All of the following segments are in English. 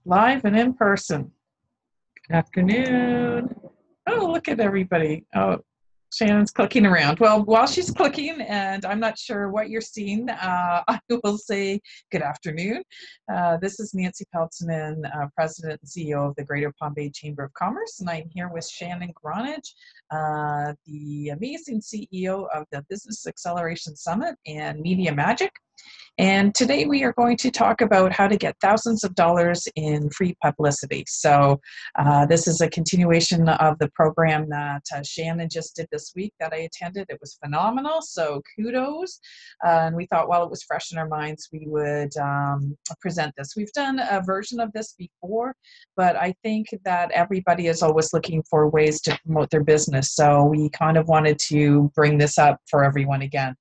Live and in person. Good afternoon. Oh, look at everybody. Oh, Shannon's clicking around. Well, while she's clicking, and I'm not sure what you're seeing, I will say good afternoon. This is Nancy Peltonen, President and CEO of the Greater Palm Bay Chamber of Commerce, and I'm here with Shannon Gronich, the amazing CEO of the Business Acceleration Summit and Media Magic. And today we are going to talk about how to get thousands of dollars in free publicity. So this is a continuation of the program that Shannon just did this week that I attended. It was phenomenal, so kudos. And we thought while it was fresh in our minds, we would present this. We've done a version of this before, but I think that everybody is always looking for ways to promote their business. So we kind of wanted to bring this up for everyone again.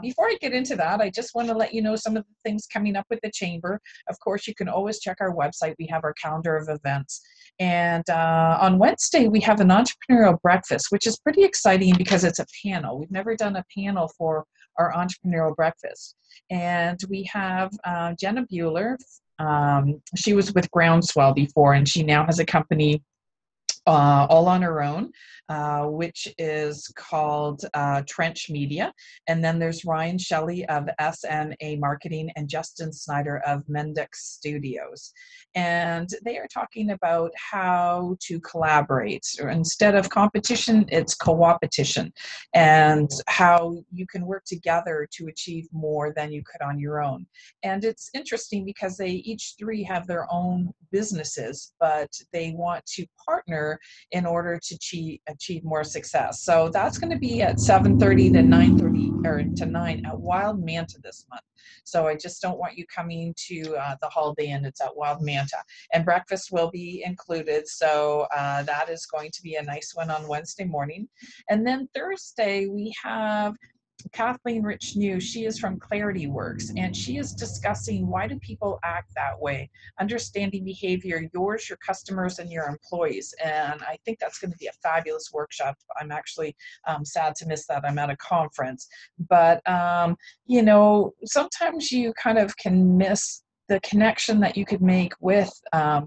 Before I get into that, I just want to let you know some of the things coming up with the Chamber. Of course, you can always check our website. We have our calendar of events. And on Wednesday, we have an entrepreneurial breakfast, which is pretty exciting because it's a panel. We've never done a panel for our entrepreneurial breakfast. And we have Jenna Bueller. She was with Groundswell before, and she now has a company all on her own, which is called Trench Media. And then there's Ryan Shelley of SNA Marketing and Justin Snyder of Mendix Studios. And they are talking about how to collaborate. Or instead of competition, it's co-opetition, and how you can work together to achieve more than you could on your own. And it's interesting because they each three have their own businesses, but they want to partner in order to achieve more success. So that's going to be at 7:30 to 9:30 or to 9 at Wild Manta this month. So I just don't want you coming to the Holiday Inn. It's at Wild Manta, and breakfast will be included. So that is going to be a nice one on Wednesday morning. And then Thursday we have Kathleen Rich New. She is from Clarity Works, and she is discussing why do people act that way, understanding behavior, yours, your customers, and your employees. And I think that's going to be a fabulous workshop. I'm actually sad to miss that. I'm at a conference. But, sometimes you kind of can miss the connection that you could make with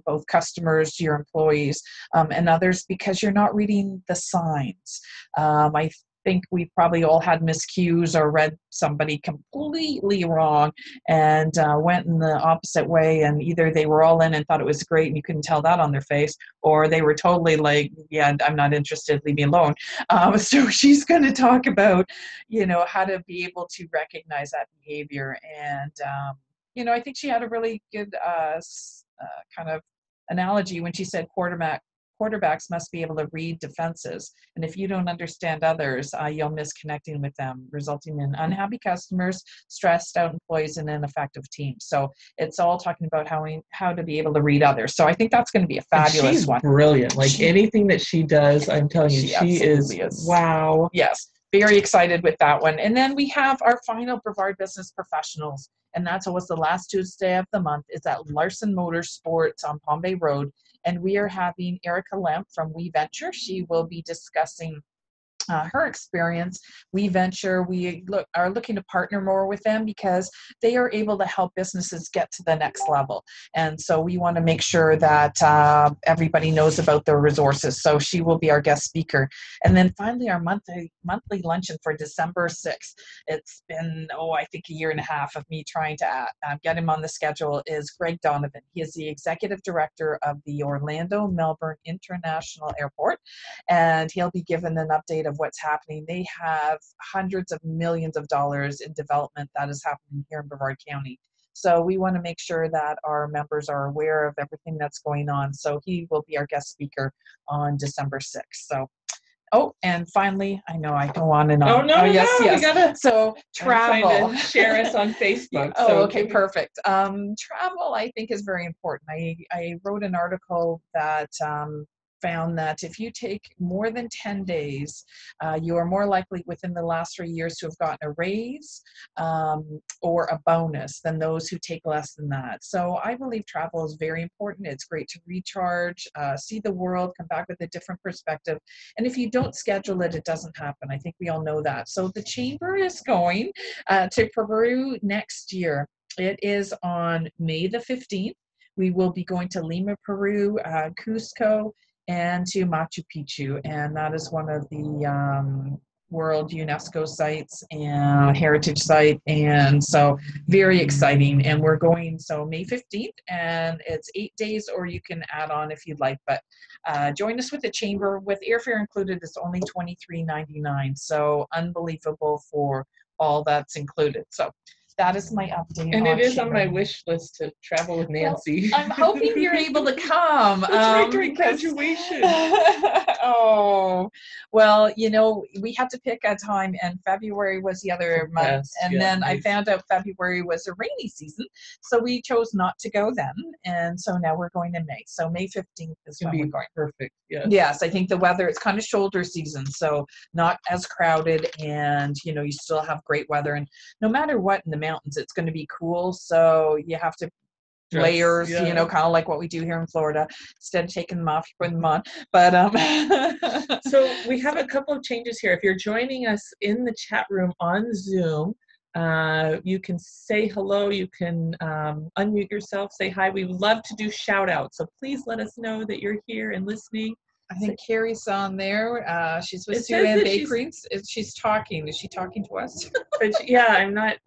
both customers, your employees, and others because you're not reading the signs. I think we probably all had miscues or read somebody completely wrong and went in the opposite way, and either they were all in and thought it was great and you couldn't tell that on their face, or they were totally like, yeah, I'm not interested, leave me alone. So she's going to talk about how to be able to recognize that behavior. And I think she had a really good kind of analogy when she said quarterbacks must be able to read defenses. And if you don't understand others, you'll miss connecting with them, resulting in unhappy customers, stressed out employees, and ineffective teams. So it's all talking about how to be able to read others. So I think that's going to be a fabulous she's one. Brilliant. Anything that she does, I'm telling you, she is. Wow. Yes. Very excited with that one. And then we have our final Brevard Business Professionals. And that's always the last Tuesday of the month. Is at Larson Motorsports on Palm Bay Road. And we are having Erica Lemp from We Venture. She will be discussing her experience. We Venture, we are looking to partner more with them because they are able to help businesses get to the next level. And so we want to make sure that everybody knows about their resources. So she will be our guest speaker. And then finally, our monthly luncheon for December 6th. It's been, I think a year and a half of me trying to get him on the schedule, is Greg Donovan. He is the executive director of the Orlando Melbourne International Airport, and he'll be given an update of what's happening. They have hundreds of millions of dollars in development that is happening here in Brevard County. So we want to make sure that our members are aware of everything that's going on. So he will be our guest speaker on December 6th. So, and finally, I know I go on and on. Yes. We gotta, so travel. Share us on Facebook. Okay, perfect. Travel, I think, is very important. I wrote an article that found that if you take more than 10 days, you are more likely within the last 3 years to have gotten a raise or a bonus than those who take less than that. So I believe travel is very important. It's great to recharge, see the world, come back with a different perspective. And if you don't schedule it, it doesn't happen. I think we all know that. So the Chamber is going to Peru next year. It is on May the 15th. We will be going to Lima, Peru, Cusco, and to Machu Picchu. And that is one of the World UNESCO sites and heritage site. And so very exciting. And we're going so May 15th, and it's 8 days, or you can add on if you'd like. But join us with the chamber with airfare included. It's only $23.99. So unbelievable for all that's included. So that is my update. And it is on my wish list to travel with Nancy. Well, I'm hoping you're able to come. It's my great graduation. Oh, well, you know, we had to pick a time, and February was the other month. And then I found out February was a rainy season, so we chose not to go then. And so now we're going in May. So May 15th is when we're going. Perfect. Yes, I think the weather, it's kind of shoulder season, so not as crowded, and you know, you still have great weather. And no matter what in the mountains, it's going to be cool, so you have to layers, you know, kind of like what we do here in Florida. Instead of taking them off, you put them on. But so we have a couple of changes here. If you're joining us in the chat room on Zoom, you can say hello, you can unmute yourself, say hi. We would love to do shout outs, so please let us know that you're here and listening. I think Carrie's on there. She's with Sue Ann Bakery. She's talking. Is she talking to us? Yeah, I'm not.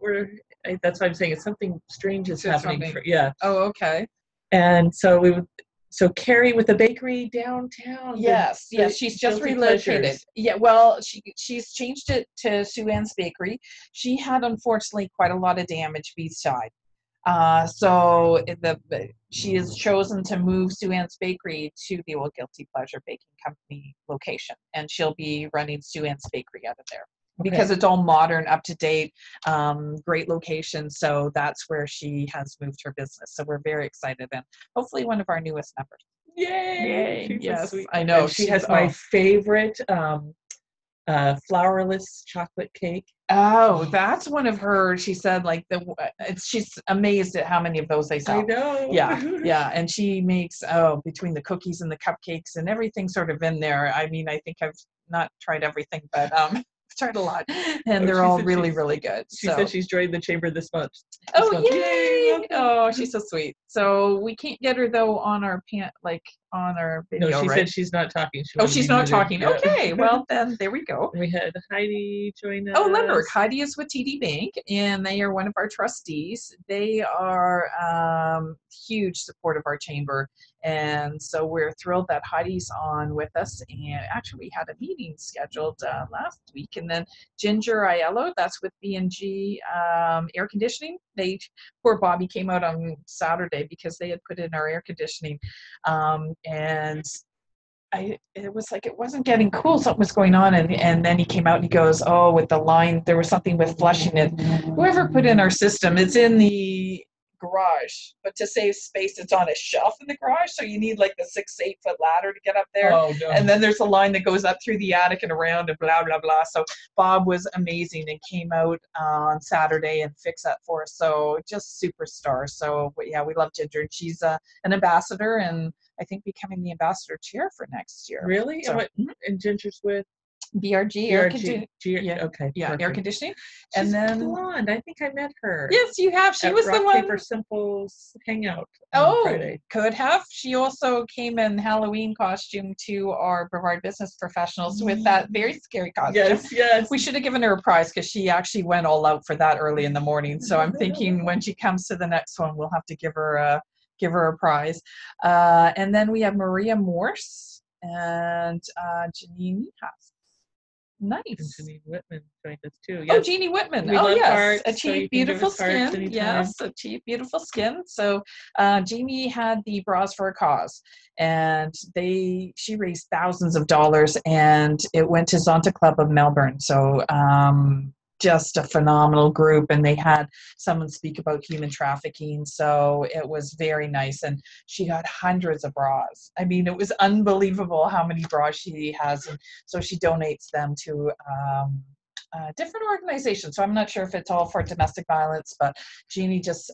That's what I'm saying. It's something strange is happening. Oh, okay. And so so Carrie with the bakery downtown. Yes, she's just relocated. Pleasures. Yeah, well, she's changed it to Sue Ann's Bakery. She had unfortunately quite a lot of damage beside. So she has chosen to move Sue Ann's Bakery to the old Guilty Pleasure Baking Company location, and she'll be running Sue Ann's Bakery out of there. Okay. Because it's all modern, up to date, great location. So that's where she has moved her business. So we're very excited, and hopefully one of our newest members. Yay! Yes, so I know. And she has my favorite flourless chocolate cake. Oh, that's one of her. She said, like, she's amazed at how many of those they sell. I know. Yeah, and she makes between the cookies and the cupcakes and everything sort of in there. I mean, I think I've not tried everything, but I've tried a lot, and they're all really, really good. She said she's joined the chamber this month. Yay! Oh, she's so sweet. So we can't get her though on our on our video. No, she said she's not talking. She's not talking. Yeah. Okay, well then there we go. We had Heidi join us. Oh, Lemberg. Heidi is with TD Bank, and they are one of our trustees. They are huge support of our chamber, and so we're thrilled that Heidi's on with us. And actually, we had a meeting scheduled last week, and then Ginger Aiello, that's with B&G Air Conditioning. Poor Bobby came out on Saturday because they had put in our air conditioning, and it was like it wasn't getting cool. Something was going on, and then he came out and he goes, "Oh, with the line, there was something with flushing it. Whoever put in our system, it's in the garage, but to save space, it's on a shelf in the garage. So you need like the 6 to 8 foot ladder to get up there. Oh, no. And then there's a line that goes up through the attic and around and blah blah blah. So Bob was amazing and came out on Saturday and fixed that for us. So just superstar. So yeah, we love Ginger. She's an ambassador, and I think becoming the ambassador chair for next year. Really? So, and Ginger's with BRG air conditioning. She's and then blonde. I think I met her. Yes, you have. She was the one. Paper Simple's hangout. Friday. Could have. She also came in Halloween costume to our Brevard Business Professionals with that very scary costume. Yes. We should have given her a prize because she actually went all out for that early in the morning. So I'm thinking when she comes to the next one, we'll have to give her a prize. And then we have Maria Morse and Janine Haas. Nice. And Jeannie Whitman joined us too. Yes. Oh, Jeannie Whitman. Yes. Achieve Beautiful Skin. Yes, Achieve Beautiful Skin. So Jeannie had the Bras for a Cause, and she raised thousands of dollars, and it went to Zonta Club of Melbourne. So just a phenomenal group, and they had someone speak about human trafficking, so it was very nice. And she got hundreds of bras. I mean, it was unbelievable how many bras she has, and so she donates them to different organizations. So I'm not sure if it's all for domestic violence, but Jeannie just,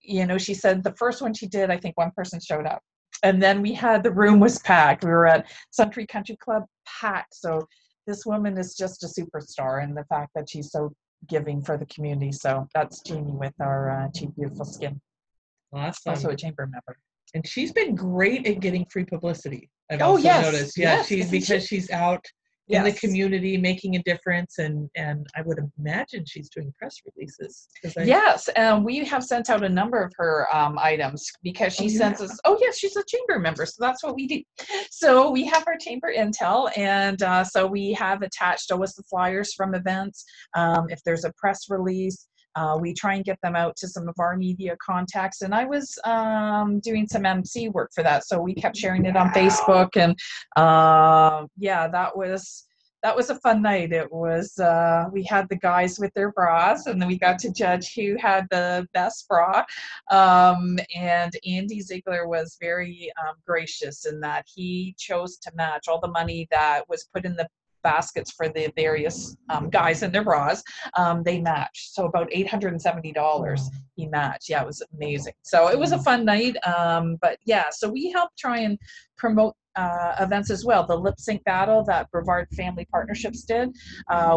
she said the first one she did, I think one person showed up, and then the room was packed. We were at Suntree Country Club, packed. So this woman is just a superstar, and the fact that she's so giving for the community. So that's Jeannie with our Achieve Beautiful Skin. Awesome. Also a chamber member. And she's been great at getting free publicity. I've Oh, also yes. noticed. Yeah, Yes, she's because she's out in the yes. community making a difference, and I would imagine she's doing press releases. Yes, and we have sent out a number of her items because she sends us. Oh yes, she's a chamber member, so that's what we do. So we have our chamber intel, and so we have attached always the flyers from events. If there's a press release, we try and get them out to some of our media contacts. And I was doing some MC work for that, so we kept sharing it on Facebook, and yeah, that was a fun night. It was, we had the guys with their bras, and then we got to judge who had the best bra. And Andy Ziegler was very gracious in that he chose to match all the money that was put in the baskets for the various guys in their bras. They matched. So about $870 he matched. Yeah, it was amazing. So it was a fun night. But yeah, so we helped try and promote events as well. The lip sync battle that Brevard Family Partnerships did,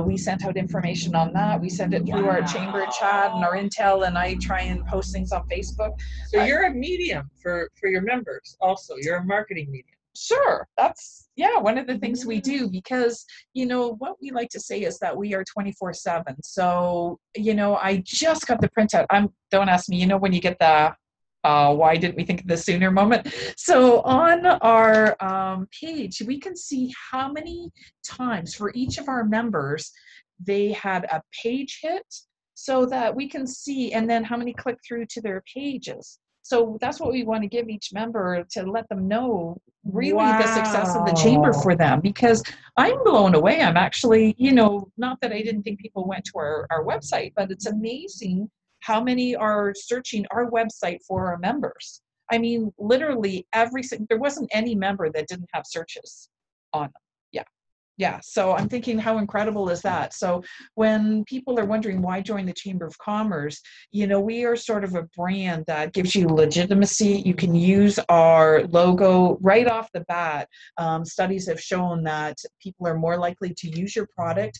we sent out information on that. We sent it through our chamber chat and our intel, and I try and post things on Facebook. So you're a medium for your members also. You're a marketing medium. Sure, that's one of the things we do, because what we like to say is that we are 24/7. So I just got the printout. Don't ask me, when you get the why didn't we think of this sooner moment. So on our page, we can see how many times for each of our members they had a page hit, so that we can see, and then how many click through to their pages. So that's what we want to give each member, to let them know really the success of the chamber for them, because I'm blown away. I'm actually, not that I didn't think people went to our website, but it's amazing how many are searching our website for our members. I mean, literally there wasn't any member that didn't have searches on them. Yeah. So I'm thinking, how incredible is that? So when people are wondering why join the Chamber of Commerce, we are sort of a brand that gives you legitimacy. You can use our logo right off the bat. Studies have shown that people are more likely to use your product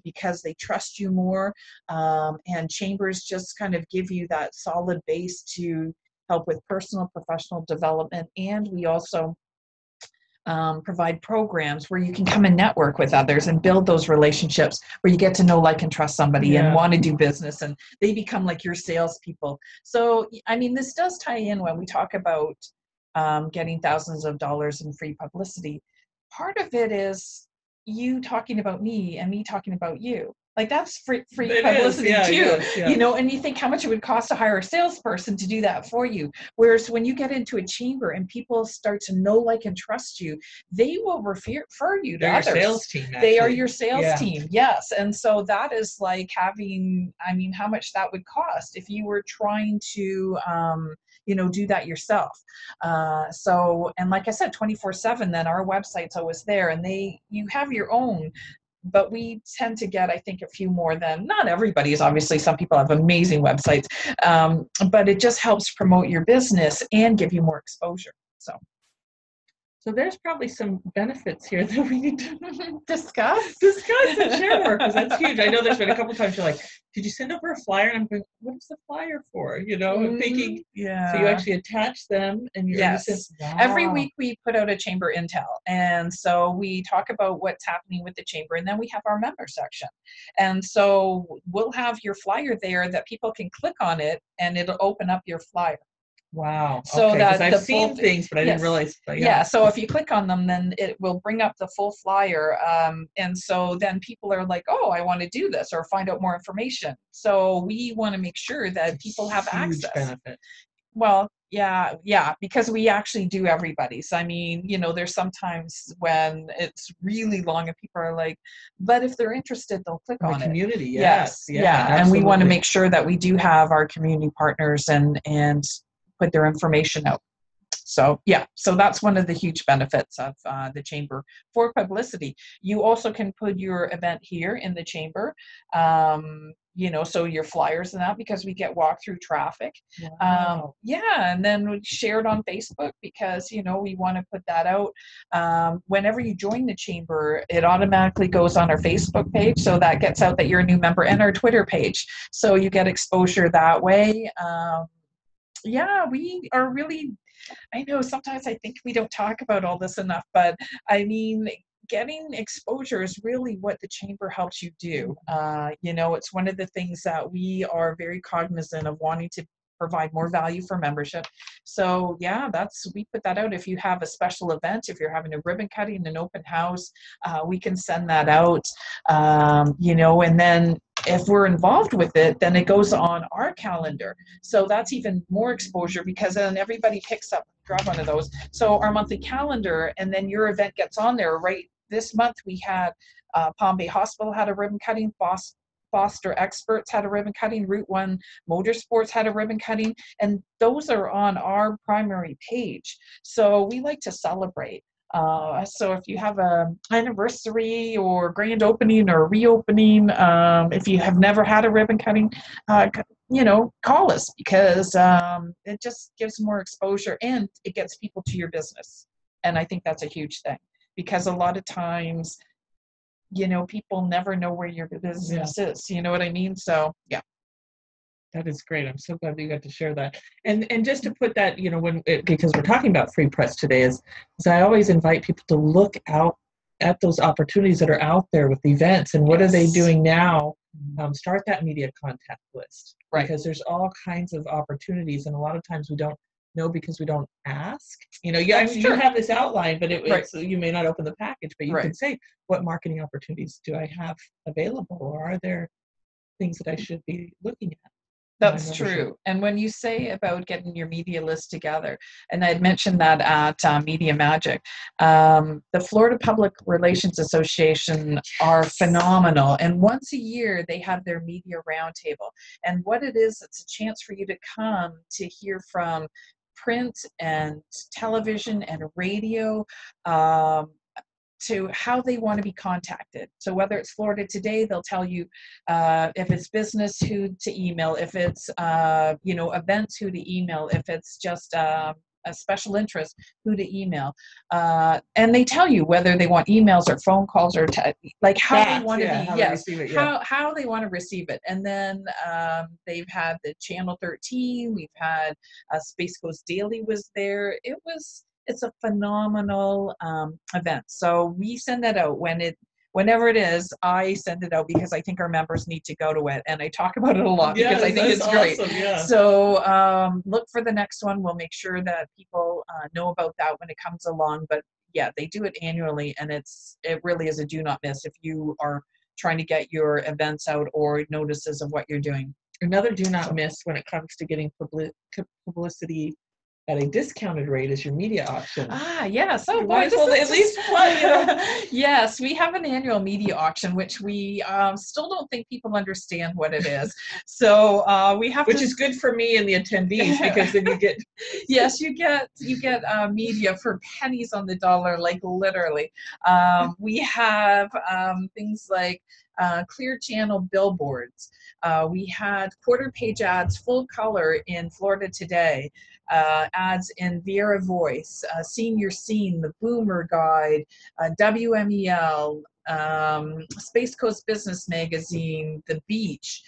because they trust you more. And chambers just kind of give you that solid base to help with personal, professional development. And we also provide programs where you can come and network with others and build those relationships where you get to know, like, and trust somebody and want to do business, and they become like your salespeople. So, I mean, this does tie in when we talk about getting thousands of dollars in free publicity. Part of it is you talking about me and me talking about you. Like, that's free publicity too, and you think how much it would cost to hire a salesperson to do that for you. Whereas when you get into a chamber and people start to know, like, and trust you, they will refer you to others. Your sales team, actually. They are your sales team, yes. And so that is like having, how much that would cost if you were trying to, do that yourself. So, and like I said, 24/7, then our website's always there, and you have your own. But we tend to get, I think, a few more than, not everybody's, obviously. Some people have amazing websites, but it just helps promote your business and give you more exposure. So there's probably some benefits here that we need to discuss and share more, because that's huge. I know there's been a couple of times you're like, did you send over a flyer? And I'm going, what is the flyer for? I'm thinking, so you actually attach them, and you're wow. Every week we put out a chamber intel, and so we talk about what's happening with the chamber, and then we have our member section, and so we'll have your flyer there that people can click on it, and it'll open up your flyer. Wow. So that I've seen things, but I didn't realize. But so if you click on them, then it will bring up the full flyer. And so then people are like, oh, I want to do this or find out more information. So we want to make sure that people have access. Benefit. Well, yeah, because we actually do everybody's. I mean, there's sometimes when it's really long and people are like, but if they're interested, they'll click on community, it. Yes. And we want to make sure that we do have our community partners and put their information out. So so that's one of the huge benefits of the chamber for publicity. You also can put your event here in the chamber, so your flyers and that, because we get walkthrough traffic. Wow. And then we share it on Facebook because, we want to put that out. Whenever you join the chamber, it automatically goes on our Facebook page. So that gets out that you're a new member, and our Twitter page. So you get exposure that way. Yeah, we are really, I know sometimes I think we don't talk about all this enough, but I mean, getting exposure is really what the chamber helps you do. It's one of the things that we are very cognizant of wanting to provide more value for membership. So yeah, we put that out. If you have a special event, if you're having a ribbon cutting, an open house, we can send that out. And then if we're involved with it, then it goes on our calendar. So that's even more exposure because then everybody picks up, grab one of those. So our monthly calendar, and then your event gets on there, right? This month we had Palm Bay Hospital had a ribbon cutting, Foster Experts had a ribbon cutting, Route 1 Motorsports had a ribbon cutting, and those are on our primary page. So we like to celebrate. So if you have an anniversary or grand opening or reopening, if you have never had a ribbon cutting, call us because it just gives more exposure and it gets people to your business. And I think that's a huge thing because a lot of times, people never know where your business is. You know what I mean? So, yeah. That is great. I'm so glad that you got to share that. And just to put that, because we're talking about free press today, is I always invite people to look out at those opportunities that are out there with events and what are they doing now. Start that media contact list, right? Because there's all kinds of opportunities, and a lot of times we don't know because we don't ask. You have this outline, but you may not open the package, but you can say, what marketing opportunities do I have available, or are there things that I should be looking at? That's true. And when you say about getting your media list together, and I had mentioned that at Media Magic, the Florida Public Relations Association are phenomenal. And once a year, they have their media roundtable. And what it is, it's a chance for you to come to hear from print and television and radio, to how they want to be contacted. So whether it's Florida Today, they'll tell you if it's business, who to email, if it's events, who to email, if it's just a special interest, who to email. And they tell you whether they want emails or phone calls or how they want to be, how they want to receive it. And then they've had the Channel 13, we've had Space Coast Daily was there. It's a phenomenal event. So we send that out whenever it is. I send it out because I think our members need to go to it, and I talk about it a lot because I think it's great. Yeah. So look for the next one. We'll make sure that people know about that when it comes along. But yeah, they do it annually, and it really is a do not miss if you are trying to get your events out or notices of what you're doing. Another do not miss when it comes to getting publicity at a discounted rate is your media auction. Yes. Oh, boy, at least Yes, we have an annual media auction, which we still don't think people understand what it is. So we have, which is good for me and the attendees because then you get. Yes, you get media for pennies on the dollar, like literally. We have things like Clear Channel billboards. We had quarter-page ads, full color in Florida Today. Ads in Viera Voice, Senior Scene, The Boomer Guide, WMEL, Space Coast Business Magazine, The Beach.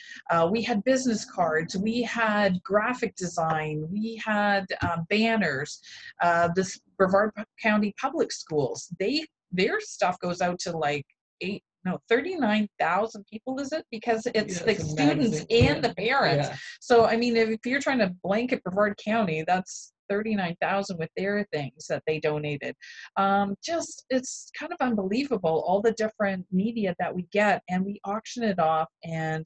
We had business cards. We had graphic design. We had banners. This Brevard County Public Schools, their stuff goes out to 39,000 people, is it? Because it's the students and the parents. Yeah. So, I mean, if you're trying to blanket Brevard County, that's 39,000 with their things that they donated. It's kind of unbelievable, all the different media that we get, and we auction it off, and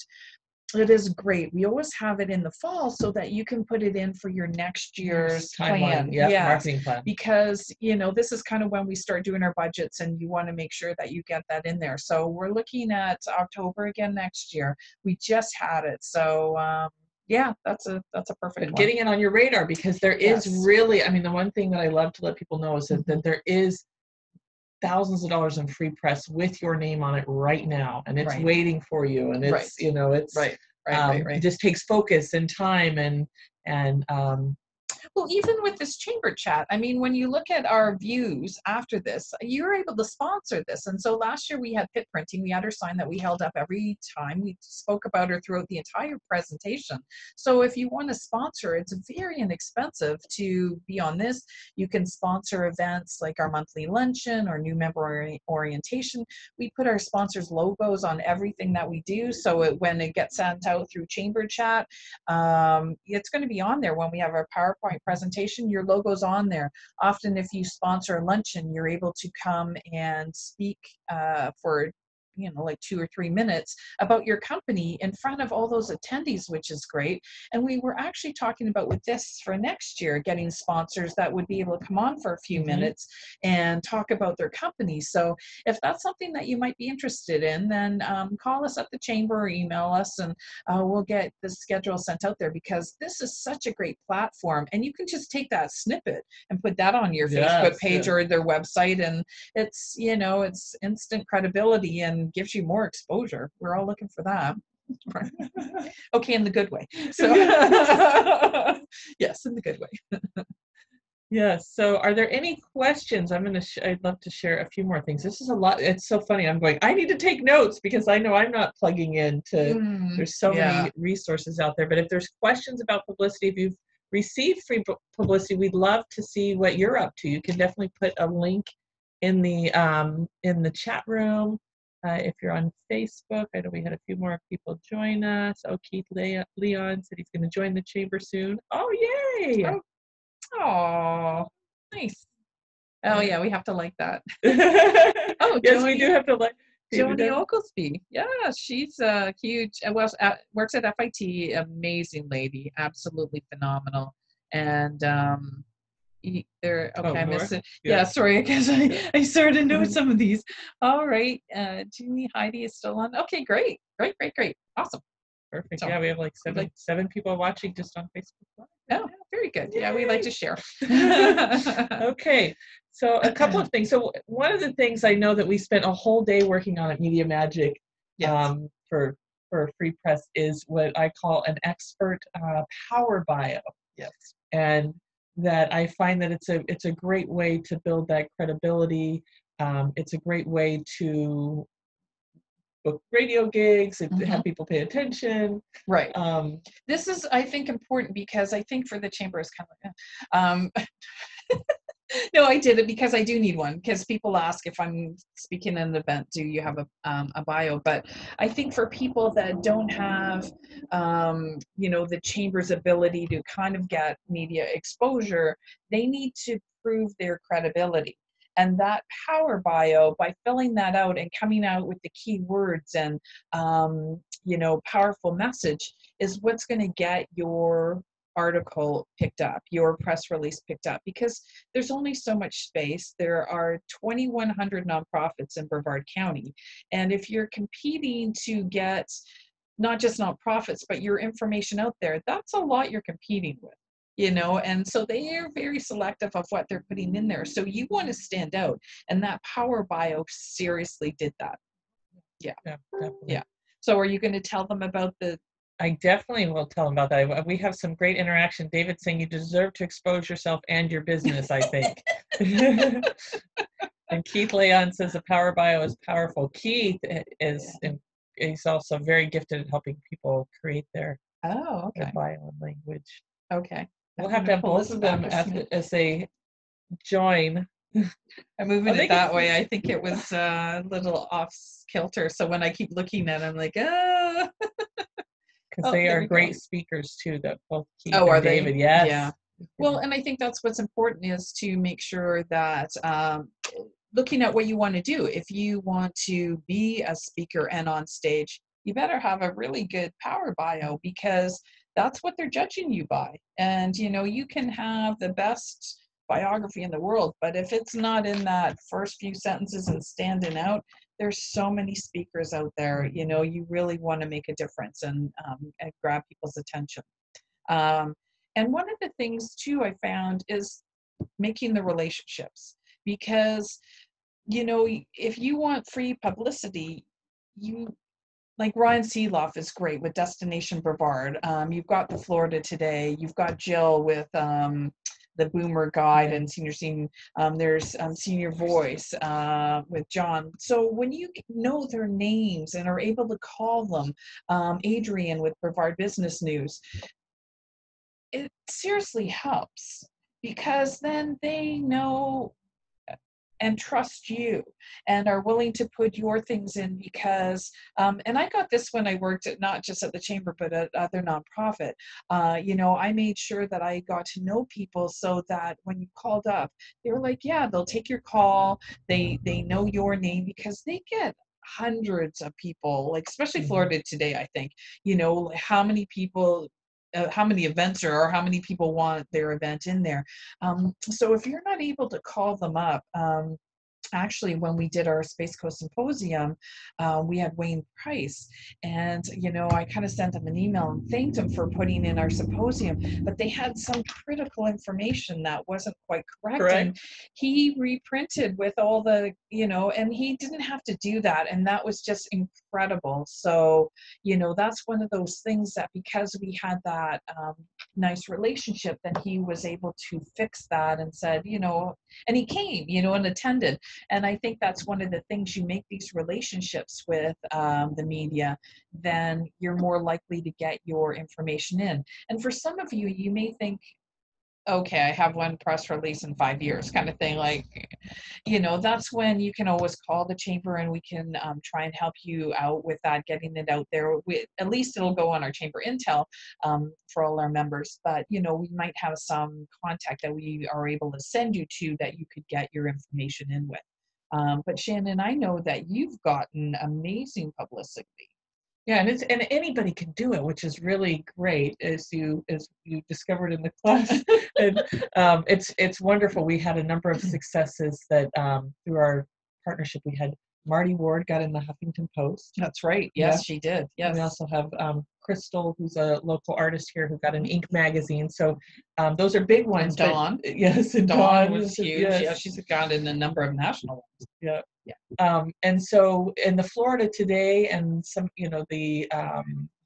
it is great. We always have it in the fall so that you can put it in for your next year's plan. Marketing plan. Because, this is kind of when we start doing our budgets, and you want to make sure that you get that in there. So we're looking at October again next year. We just had it. So, that's a perfect one. Getting it on your radar, because there is really, the one thing that I love to let people know is that there is thousands of dollars in free press with your name on it right now, and it's waiting for you, and it's it just takes focus and time and Well, even with this chamber chat, I mean, when you look at our views after this, you're able to sponsor this. And so last year we had pit printing. We had her sign that we held up every time. We spoke about her throughout the entire presentation. So if you want to sponsor, it's very inexpensive to be on this. You can sponsor events like our monthly luncheon or new member orientation. We put our sponsors' logos on everything that we do. So when it gets sent out through chamber chat, it's going to be on there when we have our PowerPoint presentation. Your logo's on there. Often if you sponsor a luncheon, you're able to come and speak for like 2 or 3 minutes about your company in front of all those attendees, which is great. And we were actually talking about with this for next year, getting sponsors that would be able to come on for a few minutes and talk about their company. So if that's something that you might be interested in, then call us at the chamber or email us, and we'll get the schedule sent out there, because this is such a great platform. And you can just take that snippet and put that on your Facebook page or their website, and it's, it's instant credibility and gives you more exposure. We're all looking for that. Okay, in the good way. So yes, in the good way. Yes. So are there any questions? I'd love to share a few more things. This is a lot. It's so funny. I need to take notes because I know I'm not plugging into, there's so many resources out there. But if there's questions about publicity, if you've received free publicity, we'd love to see what you're up to. You can definitely put a link in the chat room. If you're on Facebook, I know we had a few more people join us. Oh, Keith Leon said he's going to join the chamber soon. Oh, yay! Oh, nice. Oh, yeah, we have to like that. Oh, yes, we do have to like. Joni Oglesby. Yeah, she's a huge, works at FIT, amazing lady, absolutely phenomenal. And I missed it. Yeah, sorry, because I started to note some of these. All right, Jeannie Heidi is still on. Okay, great. Awesome. Perfect. So, yeah, we have like seven people watching just on Facebook. Oh, very good. Yay. Yeah, we like to share. Okay, so a couple of things. So one of the things I know that we spent a whole day working on at Media Magic for Free Press is what I call an expert power bio. Yes. And that I find that it's a great way to build that credibility. It's a great way to book radio gigs and have people pay attention. Right. This is, I think, important because I think for the chamber is kind of no, I did it because I do need one, because people ask if I'm speaking at an event, do you have a bio? But I think for people that don't have, the chamber's ability to kind of get media exposure, they need to prove their credibility. And that power bio, by filling that out and coming out with the key words and, powerful message, is what's going to get your article picked up, your press release picked up, because there's only so much space. There are 2,100 nonprofits in Brevard County. And if you're competing to get not just nonprofits, but your information out there, that's a lot you're competing with. And so they are very selective of what they're putting in there. So you want to stand out, and that power bio seriously did that. Yeah, definitely. Yeah. So are you going to tell them about the? I definitely will tell them about that. We have some great interaction. David saying you deserve to expose yourself and your business, I think. And Keith Leon says the power bio is powerful. Keith he's also very gifted at helping people create their bio and language. Okay. We'll have to have both of them as they join. I'm moving it that way. I think it was a little off kilter. So when I keep looking at it, I'm like, Because they are great speakers too, that both Keith and David. Yes. Yeah. Well, and I think that's what's important, is to make sure that looking at what you want to do. If you want to be a speaker and on stage, you better have a really good power bio, because that's what they're judging you by. And, you can have the best biography in the world, but if it's not in that first few sentences and standing out, there's so many speakers out there. You really want to make a difference and grab people's attention. And one of the things too I found is making the relationships, because if you want free publicity, you like Ryan Seeloff is great with Destination Brevard. You've got the Florida Today. You've got Jill with the Boomer Guide and Senior Scene. There's Senior Voice with John. So when you know their names and are able to call them, Adrian with Brevard Business News, it seriously helps, because then they know and trust you and are willing to put your things in, because and I got this when I worked at, not just at the chamber but at other nonprofit. I made sure that I got to know people, so that when you called up, they were like, yeah, they'll take your call. They know your name, because they get hundreds of people, like especially Florida Today. I think how many people, how many events or how many people want their event in there. So if you're not able to call them up, actually, when we did our Space Coast Symposium, we had Wayne Price, and I kind of sent him an email and thanked him for putting in our symposium, but they had some critical information that wasn't quite correct. And he reprinted with all the, and he didn't have to do that, and that was just incredible. So that's one of those things that, because we had that nice relationship, then he was able to fix that and said, and he came, and attended. And I think that's one of the things, you make these relationships with the media, then you're more likely to get your information in. And for some of you, you may think, okay, I have one press release in 5 years kind of thing. Like, that's when you can always call the chamber, and we can try and help you out with that, getting it out there. At least it'll go on our chamber intel for all our members. But, we might have some contact that we are able to send you to, that you could get your information in with. But Shannon, I know that you've gotten amazing publicity. Yeah, and anybody can do it, which is really great, as you discovered in the class. And it's wonderful. We had a number of successes that through our partnership. We had Marty Ward got in the Huffington Post. That's right. Yes, she did. Yes. And we also have Crystal, who's a local artist here, who got an Inc. magazine. So those are big ones. And Dawn. And Dawn was huge. Yes. Yeah, she's got in a number of national ones. Yeah. Yeah. And so in the Florida Today and some, the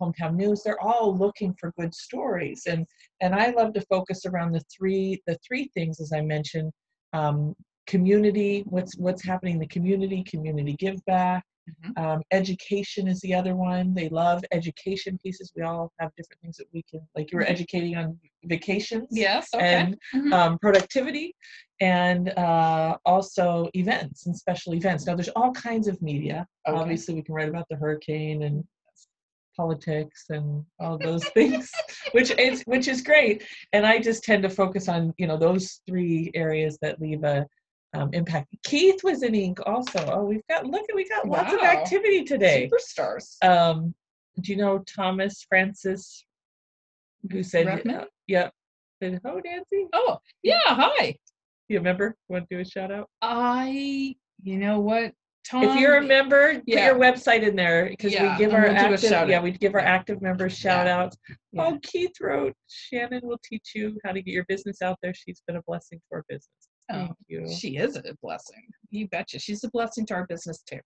Hometown News, they're all looking for good stories. And I love to focus around the three things, as I mentioned. Community, what's happening in the community give back. Education is the other one. They love education pieces. We all have different things that we can, like you were educating on vacations. Yes. Okay. And productivity, and also events and special events. Now there's all kinds of media. Okay. Obviously we can write about the hurricane and politics and all of those things, which is great. And I just tend to focus on, those three areas that leave a impact. Keith was in Inc. also. Oh, we got lots of activity today. Superstars. Do you know Thomas Francis, who said, yeah. Said, oh, Nancy. Oh, yeah. Hi. You remember? Want to do a shout out? You know what, Tom? If you're a member, put your website in there, because we give our active members shout outs. Yeah. Oh, Keith wrote, Shannon will teach you how to get your business out there. She's been a blessing to our business. Thank you. She is a blessing. You betcha. She's a blessing to our business too.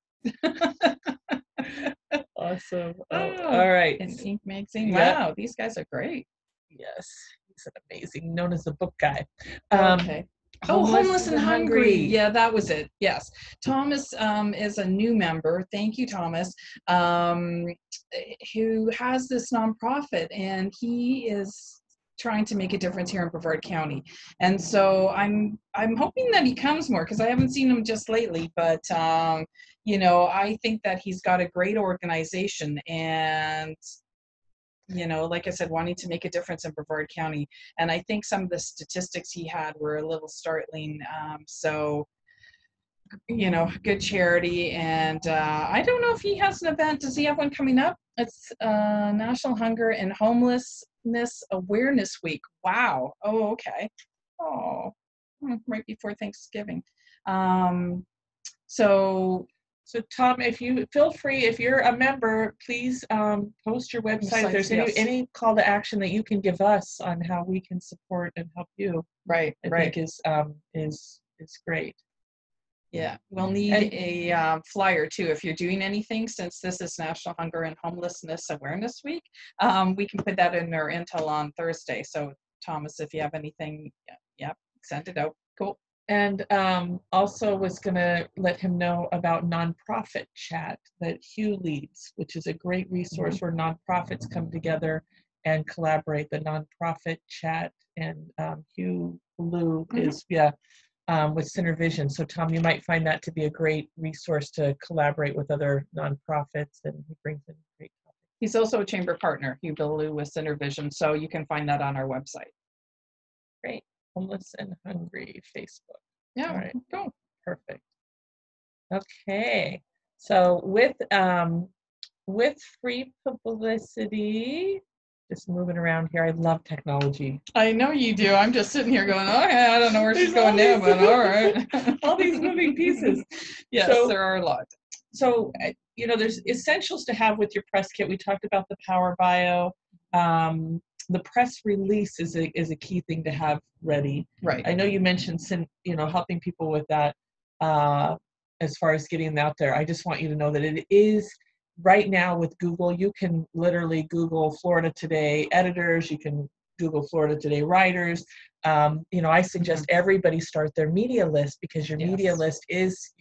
Awesome. All right. And Inc. magazine. Yeah. Wow, these guys are great. Yes, he's an amazing, known as the book guy. Okay. Homeless and hungry. Yeah, that was it. Yes. Thomas is a new member. Thank you, Thomas, who has this nonprofit, and he is trying to make a difference here in Brevard County. And so I'm hoping that he comes more, because I haven't seen him just lately, but I think that he's got a great organization, and like I said, wanting to make a difference in Brevard County. And I think some of the statistics he had were a little startling. So good charity. And I don't know if he has an event. Does he have one coming up? It's National Hunger and Homelessness Awareness Week. Wow. Oh, okay. Oh, right before Thanksgiving. So Tom, if you feel free, if you're a member, please post your website. If there's any call to action that you can give us on how we can support and help you. Right. I think is great. Yeah, we'll need a flyer too if you're doing anything, since this is National Hunger and Homelessness Awareness Week. We can put that in our intel on Thursday. So Thomas, if you have anything, yeah, send it out. Cool. And also was going to let him know about nonprofit chat that Hugh leads, which is a great resource where nonprofits come together and collaborate. The nonprofit chat, and Hugh Blue is with Center Vision. So Tom, you might find that to be a great resource to collaborate with other nonprofits, and he brings in great topics. He's also a chamber partner, Hugh Blue with Center Vision, so you can find that on our website. Great. Homeless and Hungry Facebook. Yeah, all right, cool. Perfect. Okay, so with free publicity, just moving around here. I love technology. I know you do. I'm just sitting here going, okay, I don't know where she's going now, but all right. All these moving pieces. Yes, so, there are a lot. So, there's essentials to have with your press kit. We talked about the Power Bio. The press release is a key thing to have ready. Right. I know you mentioned, helping people with that as far as getting out there. I just want you to know that it is right now with Google. You can literally Google Florida Today editors. You can Google Florida Today writers. I suggest everybody start their media list, because your media list is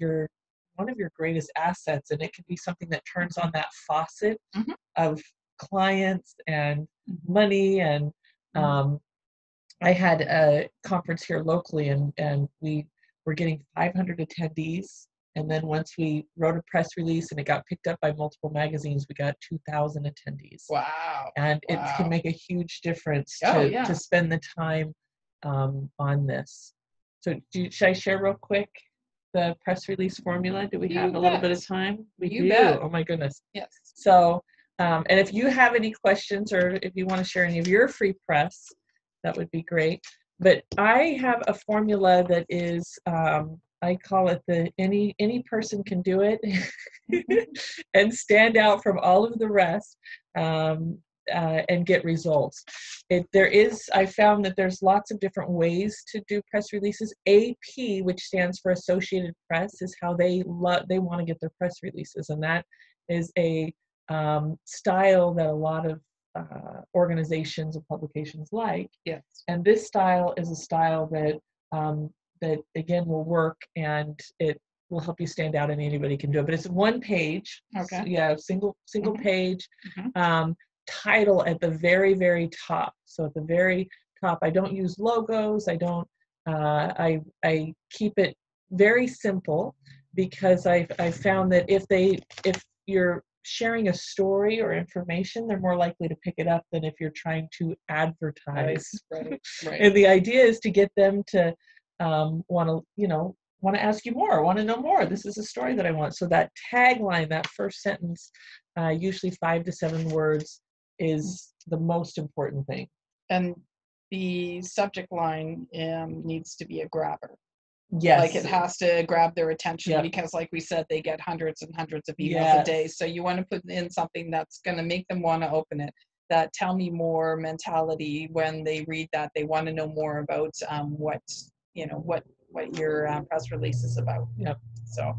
one of your greatest assets, and it can be something that turns on that faucet of clients and money. And I had a conference here locally, and we were getting 500 attendees, and then once we wrote a press release and it got picked up by multiple magazines, we got 2,000 attendees. Wow. And it can make a huge difference to spend the time on this. So should I share real quick the press release formula? Do we have a little bit of time? We do. Bet. Oh my goodness. Yes. So and if you have any questions, or if you want to share any of your free press, that would be great. But I have a formula that is, I call it any person can do it and stand out from all of the rest and get results. I found that there's lots of different ways to do press releases. AP, which stands for Associated Press, is how they want to get their press releases, and that is a style that a lot of organizations and publications like. Yes. And this style is a style that that again will work, and it will help you stand out, and anybody can do it. But it's one page. Okay. So, single page. Title at the very, very top. So at the very top, I don't use logos. I don't. I keep it very simple, because I found that if you're sharing a story or information, they're more likely to pick it up than if you're trying to advertise. Right. And the idea is to get them to want to ask you more, want to know more. This is a story that I want. So that tagline, that first sentence, usually 5 to 7 words, is the most important thing. And the subject line needs to be a grabber. Yes. Like it has to grab their attention, because like we said, they get hundreds and hundreds of emails a day. So you want to put in something that's going to make them want to open it. That tell me more mentality. When they read that, they want to know more about what your press release is about. Yep. So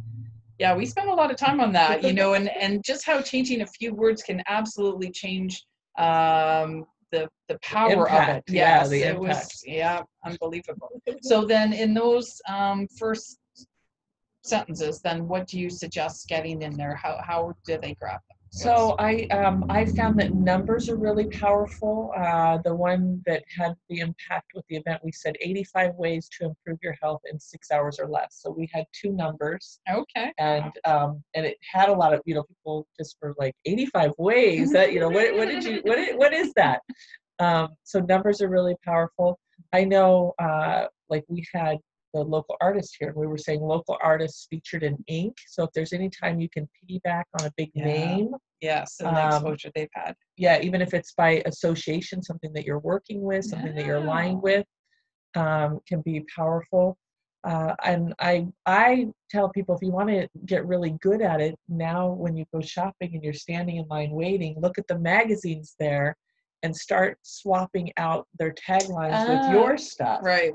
yeah, we spend a lot of time on that, and just how changing a few words can absolutely change the power impact. of it. Yes, the it impact. was unbelievable. So then in those first sentences, then what do you suggest getting in there? How do they grab them? So I found that numbers are really powerful. The one that had the impact with the event, we said 85 ways to improve your health in 6 hours or less. So we had 2 numbers. Okay. And it had a lot of people just were like 85 ways. That what is that? So numbers are really powerful. I know like we had the local artist here, and we were saying local artists featured in ink. So if there's any time you can piggyback on a big name. Yes, and the exposure they've had. Yeah, even if it's by association, something that you're working with, something that you're aligned with, can be powerful. And I tell people, if you want to get really good at it, now when you go shopping and you're standing in line waiting, look at the magazines there and start swapping out their taglines with your stuff. Right.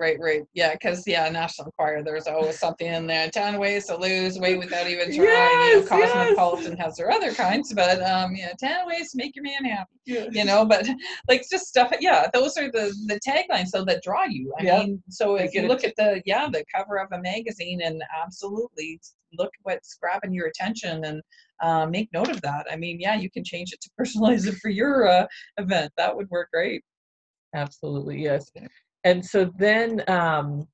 Yeah, because National Enquirer, there's always something in there. 10 ways to lose weight without even trying. Yes, Cosmopolitan has their other kinds, but 10 ways to make your man happy. Yes. But like just stuff. Yeah, those are the taglines, so that draw you. I mean, so if you look at the cover of a magazine, and absolutely look what's grabbing your attention, and make note of that. I mean, you can change it to personalize it for your event. That would work great. Absolutely, yes. And so then, and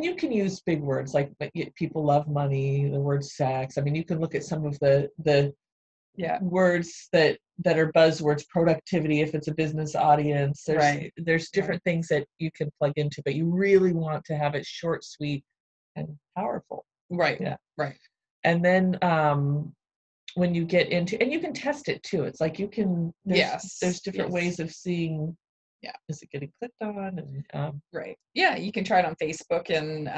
you can use big words like people love money, the word sex. I mean, you can look at some of the words that are buzzwords, productivity, if it's a business audience. There's different things that you can plug into, but you really want to have it short, sweet, and powerful. Right. Yeah. Right. And then when you get into, and you can test it too. It's like there's different ways of seeing. Yeah. Is it getting clicked on? And right. Yeah, you can try it on Facebook and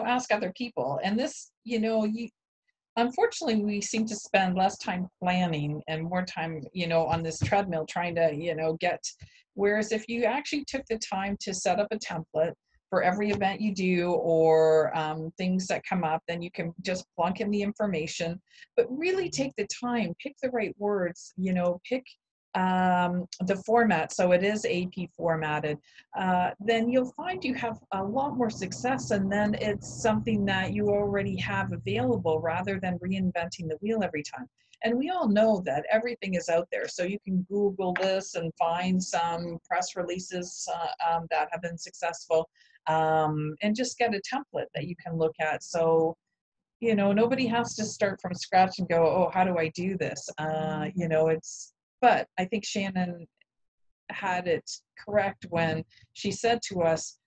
ask other people. And this, unfortunately, we seem to spend less time planning and more time, on this treadmill trying to, whereas if you actually took the time to set up a template for every event you do, or things that come up, then you can just plunk in the information, but really take the time, pick the right words, pick the format, so it is AP formatted, then you'll find you have a lot more success, and then it's something that you already have available rather than reinventing the wheel every time. And we all know that everything is out there, so you can Google this and find some press releases that have been successful, and just get a template that you can look at. So nobody has to start from scratch and go, oh, how do I do this? But I think Shannon had it correct when she said to us,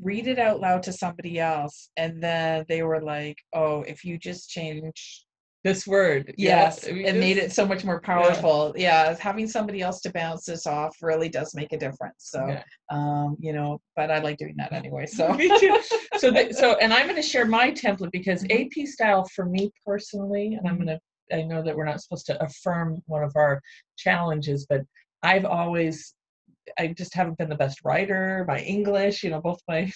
read it out loud to somebody else. And then they were like, oh, if you just change this word. Yes. It made it so much more powerful. Yeah. Having somebody else to bounce this off really does make a difference. So, but I like doing that anyway. So me too. And I'm going to share my template because AP style for me personally, and I know that we're not supposed to affirm one of our challenges, but I just haven't been the best writer. My English, both my.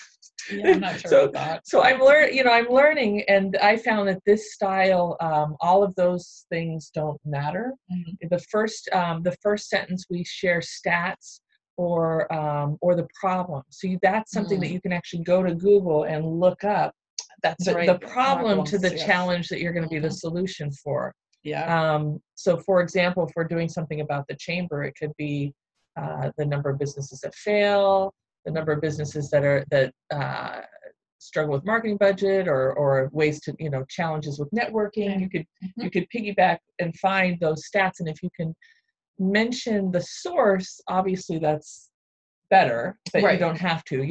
I'm not sure about that. So I'm learning, and I found that this style, all of those things don't matter. Mm-hmm. The first sentence we share stats or the problem. So that's something that you can actually go to Google and look up. That's the problem to the challenge that you're going to be the solution for. Yeah. So for example, if we're doing something about the chamber, it could be the number of businesses that fail, the number of businesses that struggle with marketing budget, or ways to, challenges with networking. Okay. You could piggyback and find those stats. And if you can mention the source, obviously that's better, but you don't have to,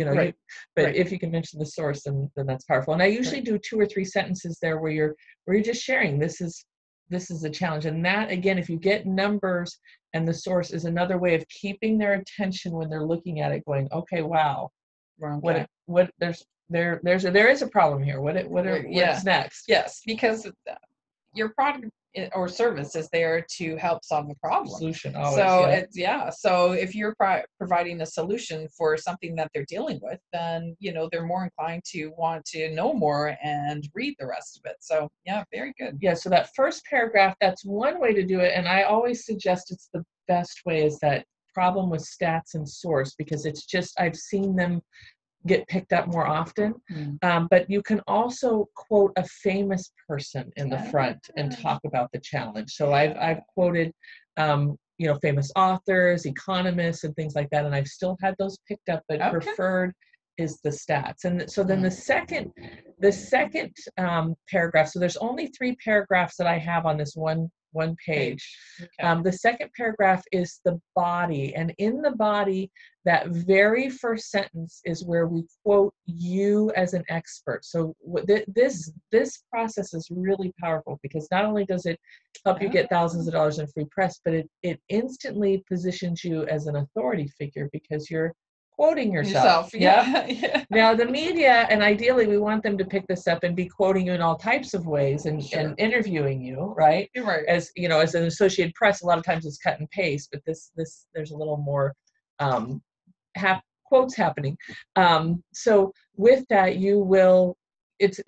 if you can mention the source, then that's powerful. And I usually do 2 or 3 sentences there where you're just sharing, this is a challenge. And that, again, if you get numbers and the source, is another way of keeping their attention when they're looking at it, going, okay, wow, what there is a problem here. What's next? Yes, because your product or service is there to help solve the problem. Solution, always, so so if you're providing a solution for something that they're dealing with, then they're more inclined to want to know more and read the rest of it. So very good. So that first paragraph, that's one way to do it, and I always suggest it's the best way, is that problem with stats and source, because it's just, I've seen them get picked up more often. But you can also quote a famous person in the front and talk about the challenge. So I've quoted famous authors, economists, and things like that, and I've still had those picked up, but preferred is the stats. And so then the second paragraph, so there's only 3 paragraphs that I have on this one page. The second paragraph is the body, and in the body, that very first sentence is where we quote you as an expert. So this process is really powerful, because not only does it help you get thousands of dollars in free press, but it instantly positions you as an authority figure, because you're quoting yourself. Yeah. Yeah. Now the media, and ideally we want them to pick this up and be quoting you in all types of ways and interviewing you, right? You're right. As you know, as an Associated Press, a lot of times it's cut and paste, but this there's a little more quotes happening. So with that, you will. It's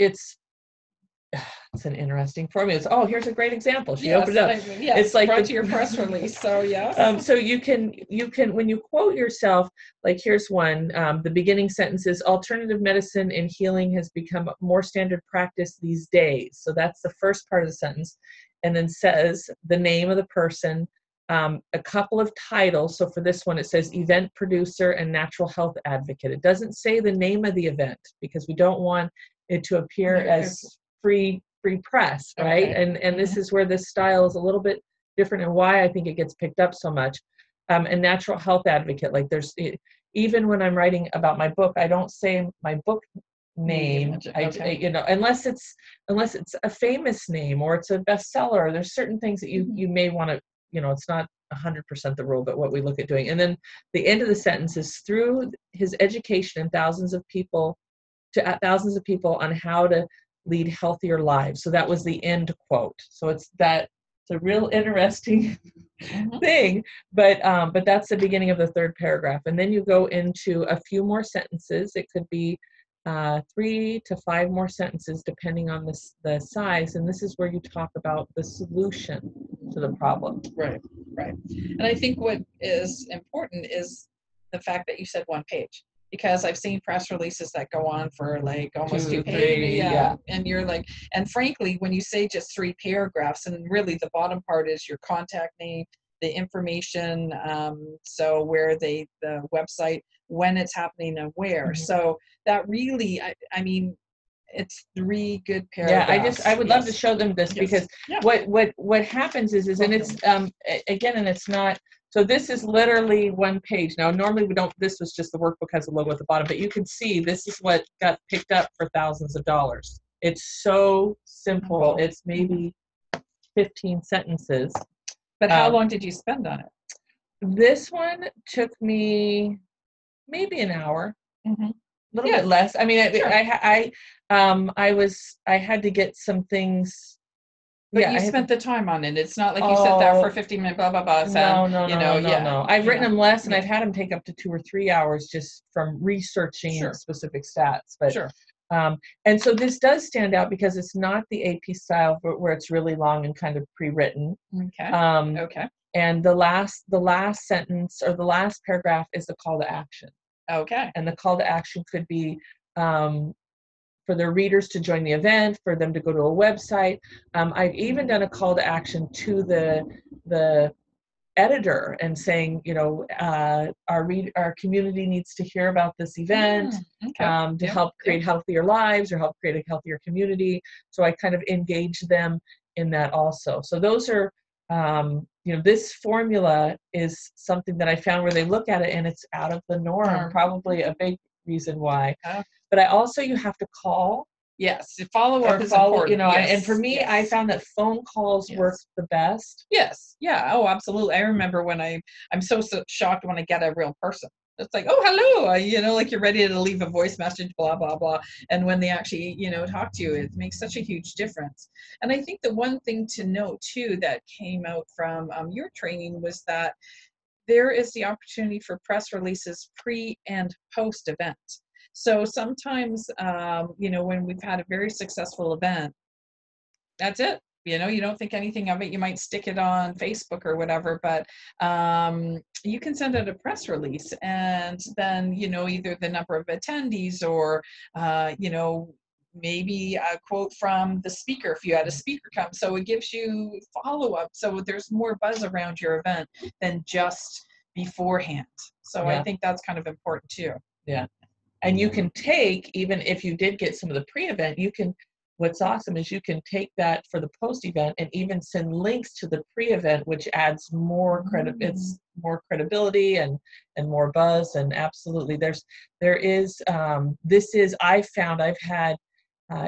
an interesting formula. Here's a great example. She opened it up. It's like brought to your press release. So yeah. So you can when you quote yourself, like here's one. The beginning sentence is alternative medicine and healing has become more standard practice these days. So that's the first part of the sentence, and then says the name of the person, a couple of titles. So for this one, it says event producer and natural health advocate. It doesn't say the name of the event because we don't want it to appear as free press, right? Okay. And this is where this style is a little bit different and why I think it gets picked up so much. And natural health advocate, like even when I'm writing about my book, I don't say my book name, unless it's a famous name or it's a bestseller. There's certain things that you may want to, it's not 100% the rule, but what we look at doing. And then the end of the sentence is through his education and thousands of people on how to lead healthier lives. So that was the end quote. So it's a real interesting thing, but that's the beginning of the third paragraph. And then you go into a few more sentences. It could be 3 to 5 more sentences depending on the size. And this is where you talk about the solution to the problem. Right. And I think what is important is the fact that you said 1 page. Because I've seen press releases that go on for like almost 2 pages. Yeah. And you're like, and frankly, when you say just 3 paragraphs, and really the bottom part is your contact name, the information, so where the website, when it's happening and where. Mm-hmm. So that really, I mean, it's 3 good paragraphs. Yeah, I would love to show them this because what happens is and it's again, and it's not. So this is literally 1 page. Now, normally we don't, this was just the workbook has a logo at the bottom, but you can see this is what got picked up for thousands of dollars. It's so simple. It's maybe 15 sentences. But how long did you spend on it? This one took me maybe an hour, a little bit less. I mean, I had to get some things. But you spent the time on it. It's not like you sat there for 15 minutes, blah, blah, blah. No. I've written them less, and I've had them take up to 2 or 3 hours just from researching specific stats. But and so this does stand out because it's not the AP style where it's really long and kind of pre-written. Okay. And the last sentence or the last paragraph is the call to action. Okay. And the call to action could be for their readers to join the event, for them to go to a website. I've even done a call to action to the editor and saying, our community needs to hear about this event to help create healthier lives or help create a healthier community. So I kind of engage them in that also. So those are, this formula is something that I found where they look at it and it's out of the norm, probably a big reason why. But you have to call. Yes, follow-up is important. And for me, I found that phone calls work the best. Yes, yeah, oh, absolutely. I remember when I'm so shocked when I get a real person. It's like, oh, hello, like you're ready to leave a voice message, blah, blah, blah. And when they actually, talk to you, it makes such a huge difference. And I think the one thing to note, too, that came out from your training was that there is the opportunity for press releases pre and post event. So sometimes, when we've had a very successful event, that's it. You don't think anything of it. You might stick it on Facebook or whatever, but you can send out a press release and then, either the number of attendees or, maybe a quote from the speaker if you had a speaker come. So it gives you follow-up. So there's more buzz around your event than just beforehand. So I think that's kind of important too. Yeah. And you can take, even if you did get some of the pre-event, what's awesome is you can take that for the post-event and even send links to the pre-event, which adds more credibility and more buzz. And absolutely, I've had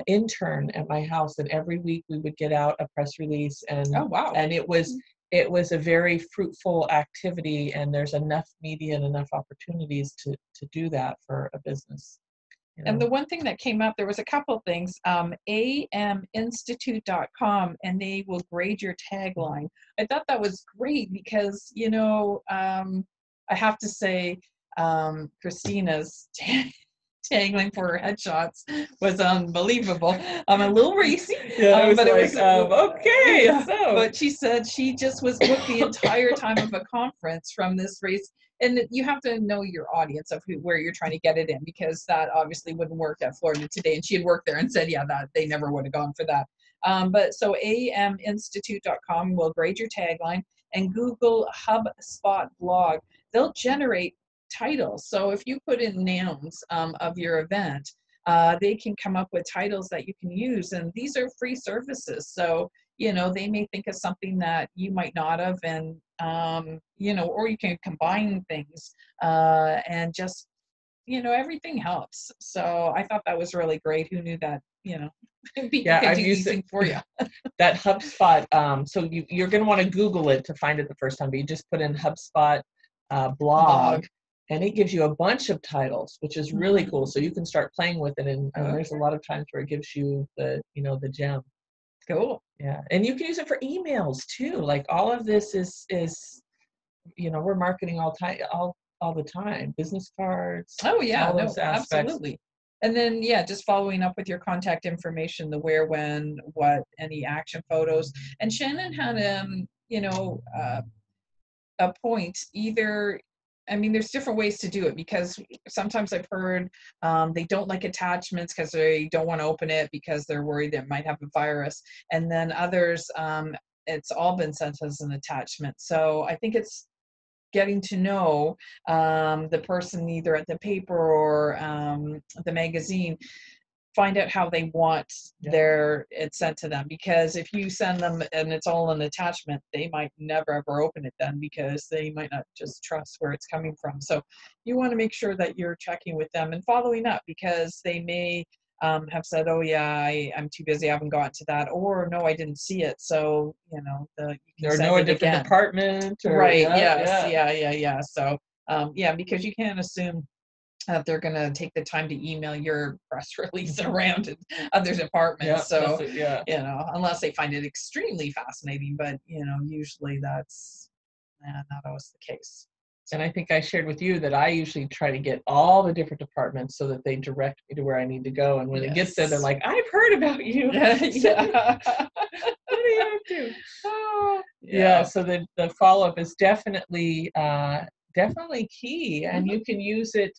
intern at my house, and every week we would get out a press release, and and it was it was a very fruitful activity, and there's enough media and enough opportunities to do that for a business. You know? And the one thing that came up, there was a couple things, aminstitute.com, and they will grade your tagline. I thought that was great because, you know, I have to say, Christina's tagline for her headshots was unbelievable. I'm a little racy, but it was okay. Yeah, So, but she said she just was booked the entire time of a conference from this race. And you have to know your audience of where you're trying to get it in, because that obviously wouldn't work at Florida Today. And she had worked there and said, yeah, that they never would have gone for that. But so aminstitute.com will grade your tagline, and Google HubSpot blog, they'll generate titles. So if you put in nouns of your event, they can come up with titles that you can use. And these are free services. So, you know, they may think of something that you might not have, and, you know, or you can combine things and just, you know, everything helps. So I thought that was really great. Who knew that, you know, people can do these things for you. That HubSpot, so you're going to want to Google it to find it the first time, but you just put in HubSpot blog, and it gives you a bunch of titles, which is really cool. So you can start playing with it, and there's a lot of times where it gives you the, you know, the gem. Cool. Yeah, and you can use it for emails too. Like all of this is you know, we're marketing all the time. Business cards. Oh yeah, all no, those aspects. absolutely. And then yeah, just following up with your contact information, the where, when, what, any action photos. And Shannon had you know, a point either. I mean, there's different ways to do it, because sometimes I've heard they don't like attachments because they don't want to open it because they're worried it might have a virus. And then others, it's all been sent as an attachment. So I think it's getting to know the person either at the paper or the magazine, find out how they want it sent to them, because if you send them and it's all an attachment, they might never ever open it then, because they might not just trust where it's coming from. So you want to make sure that you're checking with them and following up, because they may have said, oh yeah, I'm too busy, I haven't gotten to that, or no, I didn't see it. So you know, you can a different department, right? Yeah. So yeah, because you can't assume that they're going to take the time to email your press release around other departments. So, you know, unless they find it extremely fascinating, but, you know, usually that's not always the case. And I think I shared with you that I usually try to get all the different departments so that they direct me to where I need to go. And when it gets there, they're like, I've heard about you. Yeah. What do you have to? Yeah. So the follow-up is definitely key. And you can use it.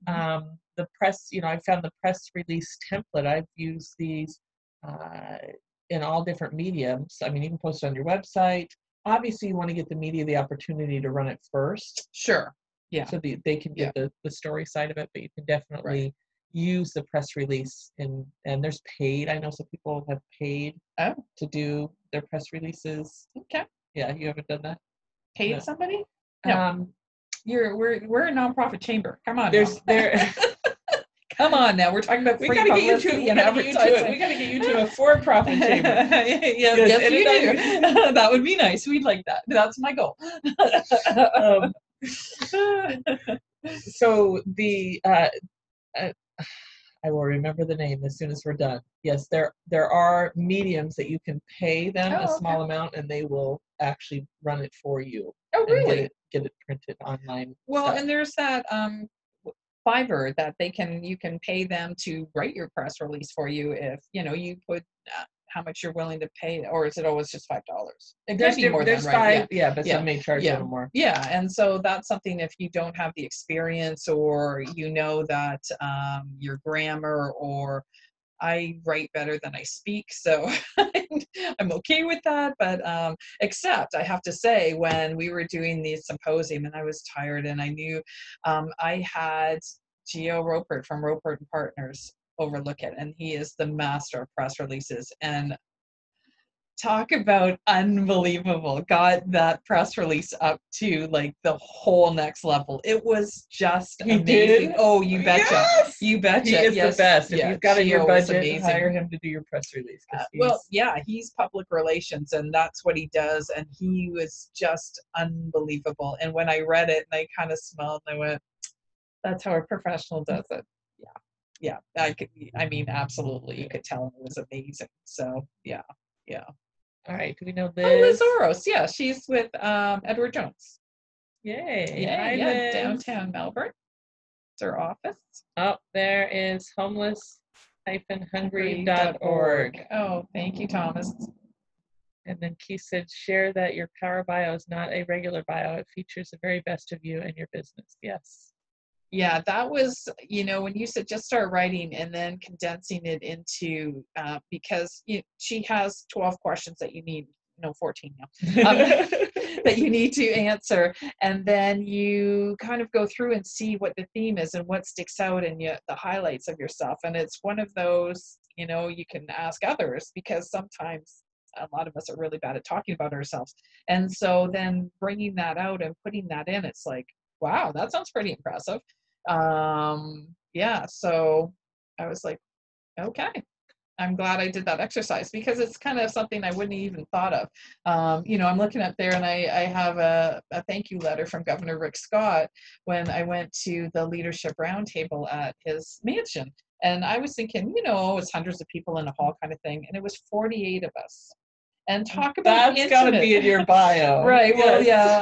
The press, you know, I found the press release template. I've used these in all different mediums. I mean, you can post it on your website. Obviously, you want to get the media the opportunity to run it first. Sure. Yeah. So they can get the story side of it, but you can definitely use the press release. And there's paid. I know some people have paid to do their press releases. Okay. Yeah, you haven't done that? Paid somebody? No. We're a nonprofit chamber. Come on. Come on now. We're talking about free publicity and advertising. We got to get you to a for-profit chamber. Yes, you do. That would be nice. We'd like that. That's my goal. So I will remember the name as soon as we're done. Yes, there are mediums that you can pay them a small amount, and they will actually run it for you. Oh, really? Get it printed online. Well, and there's that Fiverr that you can pay them to write your press release for you if, you know, you put how much you're willing to pay, or is it always just $5? It could be more than, right? But some may charge a little more. Yeah, and so that's something, if you don't have the experience, or you know that your grammar, or I write better than I speak, so I'm okay with that. But except I have to say, when we were doing the symposium and I was tired, and I knew I had Gio Ropert from Ropert and Partners overlook it, and he is the master of press releases. And talk about unbelievable. Got that press release up to like the whole next level. It was just He amazing. did? Oh, you betcha. Yes! You betcha. He is Yes. the best. If Yeah, you've got it in your Gio was budget, amazing. hire him to do your press release. Well, yeah, he's public relations, and that's what he does. And he was just unbelievable. And when I read it, and I kind of smiled, and I went, "That's how a professional does it." Yeah, I mean, absolutely, you could tell it was amazing. So, yeah. All right, do we know Oh, Liz this? Oros. Yeah, she's with Edward Jones. Yay. Yeah, Hi, yeah, Liz. downtown Melbourne. It's her office. Oh, there is homeless-hungry.org. Oh, thank you, Thomas. And then Keith said, share that your power bio is not a regular bio. It features the very best of you and your business. Yes. Yeah, that was, when you said just start writing and then condensing it into, because she has 12 questions that you need, 14 now, that you need to answer. And then you kind of go through and see what the theme is and what sticks out and the highlights of yourself. And it's one of those, you can ask others, because sometimes a lot of us are really bad at talking about ourselves. And so then bringing that out and putting that in, it's like, wow, that sounds pretty impressive. Yeah, so I was like, okay, I'm glad I did that exercise, because it's kind of something I wouldn't even thought of. I'm looking up there, and I have a thank you letter from Governor Rick Scott when I went to the leadership roundtable at his mansion. And I was thinking, it's hundreds of people in a hall kind of thing, and it was 48 of us. And talk about that's got to be in your bio. Right. Yes. Well, yeah,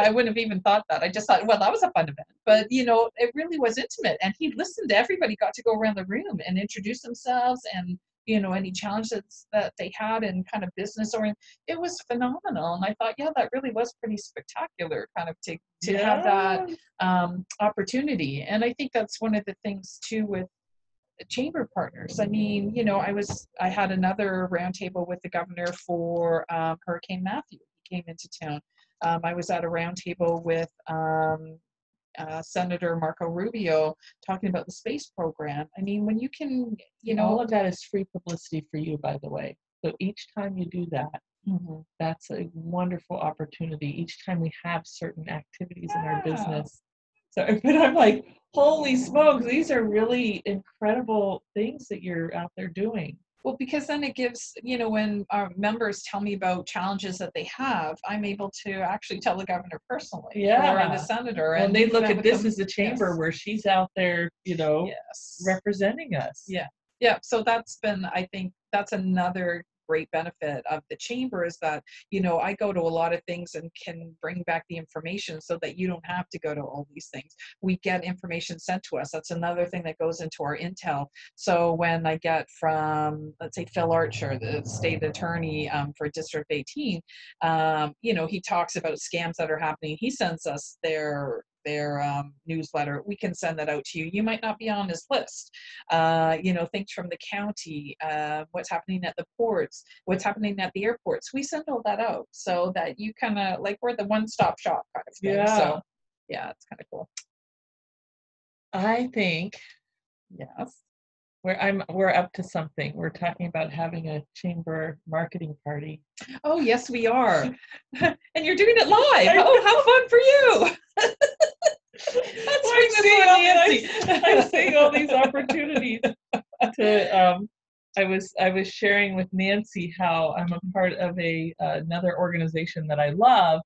I wouldn't have even thought that. I just thought, well, that was a fun event. But, it really was intimate. And he listened. Everybody got to go around the room and introduce themselves and, any challenges that they had in kind of business or it was phenomenal. And I thought, yeah, that really was pretty spectacular kind of to have that opportunity. And I think that's one of the things too with chamber partners. I mean, I had another roundtable with the governor for Hurricane Matthew. He came into town. I was at a roundtable with Senator Marco Rubio talking about the space program. I mean, when you can, all of that is free publicity for you, by the way. So each time you do that, that's a wonderful opportunity. Each time we have certain activities in our business. So, but I'm like, holy smokes, these are really incredible things that you're out there doing. Well, because then it gives, when our members tell me about challenges that they have, I'm able to actually tell the governor personally, or the senator. And they look at this as the chamber where she's out there, representing us. Yeah. So I think that's another great benefit of the chamber is that, I go to a lot of things and can bring back the information so that you don't have to go to all these things. We get information sent to us. That's another thing that goes into our intel. So when I get from, let's say, Phil Archer, the state attorney for District 18, he talks about scams that are happening. He sends us their newsletter. We can send that out to you. You might not be on his list. Things from the county, what's happening at the ports, what's happening at the airports. We send all that out so that you kind of we're the one-stop shop kind of thing. Yeah. So yeah, it's kind of cool. I think yes. We're up to something. We're talking about having a chamber marketing party. Oh yes, we are. And you're doing it live. Oh, how fun for you. I'm seeing all these opportunities I was sharing with Nancy how I'm a part of another organization that I love.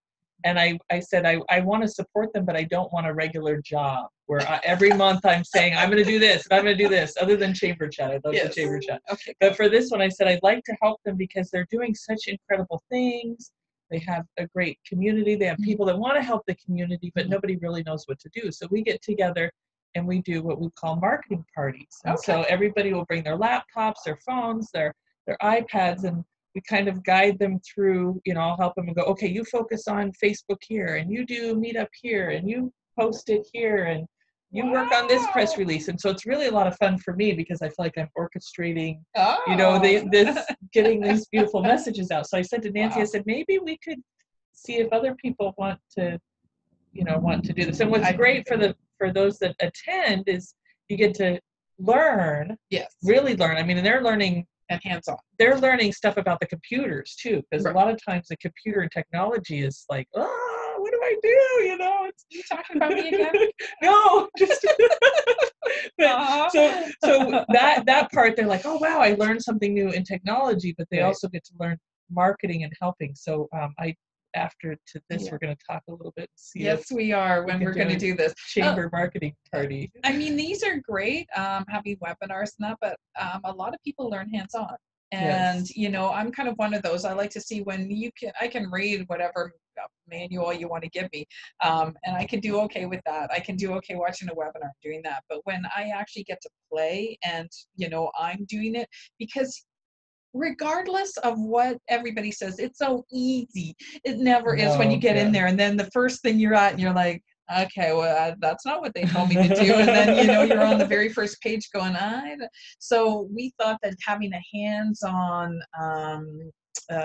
And I said, I want to support them, but I don't want a regular job where every month I'm saying, I'm going to do this and I'm going to do this, other than Chamber Chat. I love the Chamber Chat. Okay. But for this one, I said, I'd like to help them because they're doing such incredible things. They have a great community. They have people that want to help the community, but nobody really knows what to do. So we get together and we do what we call marketing parties. And so everybody will bring their laptops, their phones, their iPads, and we kind of guide them through, I'll help them and go, okay, you focus on Facebook here, and you do Meetup here, and you post it here, and you work on this press release. And so it's really a lot of fun for me because I feel like I'm orchestrating, this getting these beautiful messages out. So I said to Nancy, I said, maybe we could see if other people want to do this. And what's great for those that attend is you get to learn, really learn. I mean, and they're learning and hands-on. They're learning stuff about the computers too, because Right. a lot of times the computer and technology is like, oh, what do I do? You know, it's You talking about me again? no, just but Aw. so that part they're like, oh wow, I learned something new in technology, but they Right. also get to learn marketing and helping. So I after to this, Yeah. we're going to talk a little bit and see if Yes, we are when can we're do going to a do this. chamber marketing party. I mean, these are great, having webinars and that, but a lot of people learn hands-on. And, Yes. you know, I'm kind of one of those. I like to see when I can read whatever manual you want to give me. And I can do okay with that. I can do okay watching a webinar doing that. But when I actually get to play and, you know, I'm doing it, because regardless of what everybody says, it's so easy. It never is when you No, get in yeah. there, and then the first thing you're at, and you're like, okay, well, that's not what they told me to do. And then, you know, you're on the very first page going, so we thought that having a hands-on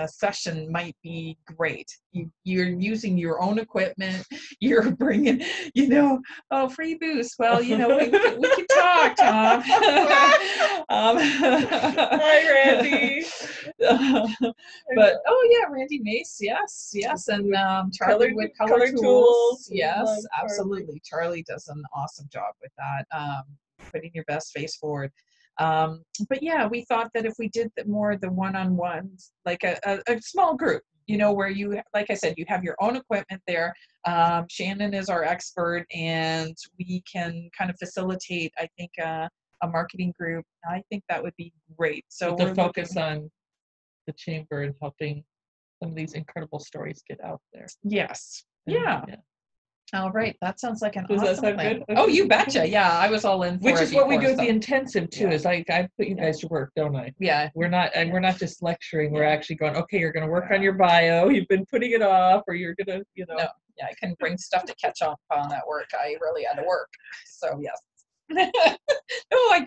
session might be great. You're using your own equipment. You're bringing, you know, oh, free boost. Well, you know, we can talk, Tom. Hi, Randy. But oh yeah, Randy Mace, yes, and Charlie with color Color tools, tools. yes, Love absolutely. Charlie does an awesome job with that, putting your best face forward. But yeah, we thought that if we did more of the one-on-ones, like a small group, you know, where you, like I said, you have your own equipment there. Shannon is our expert, and we can kind of facilitate, I think, a marketing group. I think that would be great. So with the focus on the chamber and helping some of these incredible stories get out there. Yes. And, Yeah. All right. That sounds like an Does that awesome sound plan. good? Oh, you betcha. Yeah, I was all in for Which it is what we before, do at so. the intensive too. Yeah. Is I put you guys to work, don't I? Yeah. We're not, and Yeah. we're not just lecturing. We're Yeah. actually going, okay, you're going to work Yeah. on your bio. You've been putting it off, or you're going to, you know. No. Yeah, I couldn't bring stuff to catch up on that work. I really had to work. So yes. No, I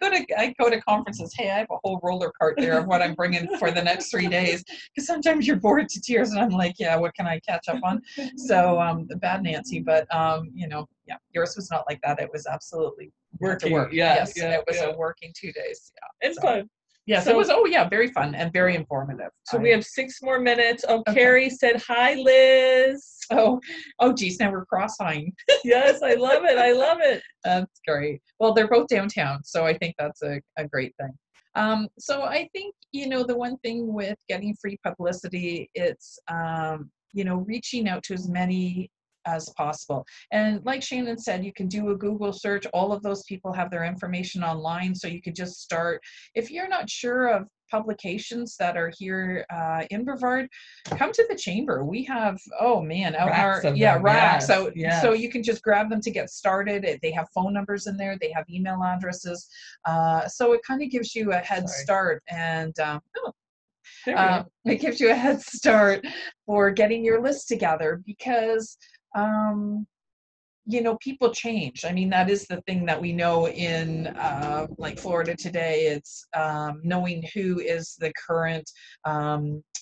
go to conferences. Hey, I have a whole roller cart there of what I'm bringing for the next 3 days. Because sometimes you're bored to tears, and I'm like, yeah, what can I catch up on? So bad Nancy, but you know, yeah, yours was not like that. It was absolutely Working, work. yeah, Yes, yeah, it was yeah. a working 2 days. Yeah, And so. fun. Yes, So- it was. Oh yeah, very fun and very informative. So we have 6 more minutes. Oh, Okay. Carrie said, hi, Liz. Oh geez, now we're cross-eyeing. Yes, I love it. I love it. That's great. Well, they're both downtown, so I think that's a great thing. So I think, you know, the one thing with getting free publicity, it's, you know, reaching out to as many as possible. And like Shannon said, you can do a Google search. All of those people have their information online, so you could just start. If you're not sure of publications that are here in Brevard, come to the chamber. We have, oh man, out Racks of yeah, them. racks Yes, out. yes. So you can just grab them to get started. They have phone numbers in there. They have email addresses. So it kind of gives you a head start. And it gives you a head start for getting your list together, because you know, people change. I mean, that is the thing that we know in like Florida today. It's knowing who is the current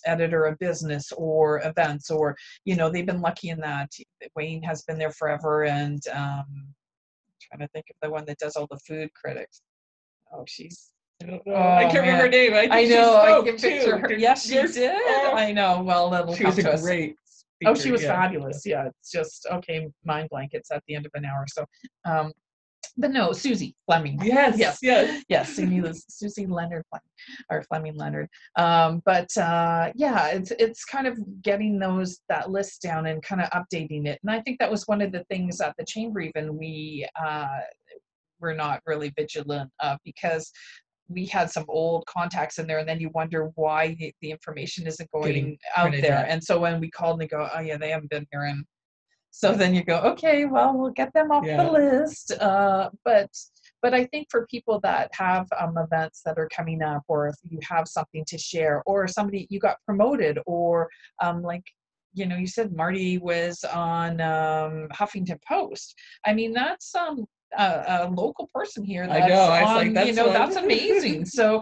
editor of business or events, or, you know, they've been lucky in that Wayne has been there forever. And trying to think of the one that does all the food critics. Oh, she's. I don't know. I can't remember her name. I know. I can too. picture her. Yes, she did. Oh, I know. Well, that'll she come was to a us. great Oh, speaker, she was yeah. fabulous. Yeah, it's just, okay, mind blank. It's at the end of an hour. So, but no, Susie Fleming. Yes. Yes, Susie Leonard Fleming, or Fleming Leonard. Yeah, it's kind of getting that list down and kind of updating it. And I think that was one of the things at the chamber, even we were not really vigilant of, because we had some old contacts in there, and then you wonder why the information isn't going out there. And so when we called, and they go, oh yeah, they haven't been here. And so then you go, okay, well, we'll get them off the list. But I think for people that have events that are coming up, or if you have something to share, or somebody you got promoted, or like, you know, you said Marty was on Huffington Post. I mean, that's a local person here. That's I know. I was on, like, that's, you know, that's amazing. So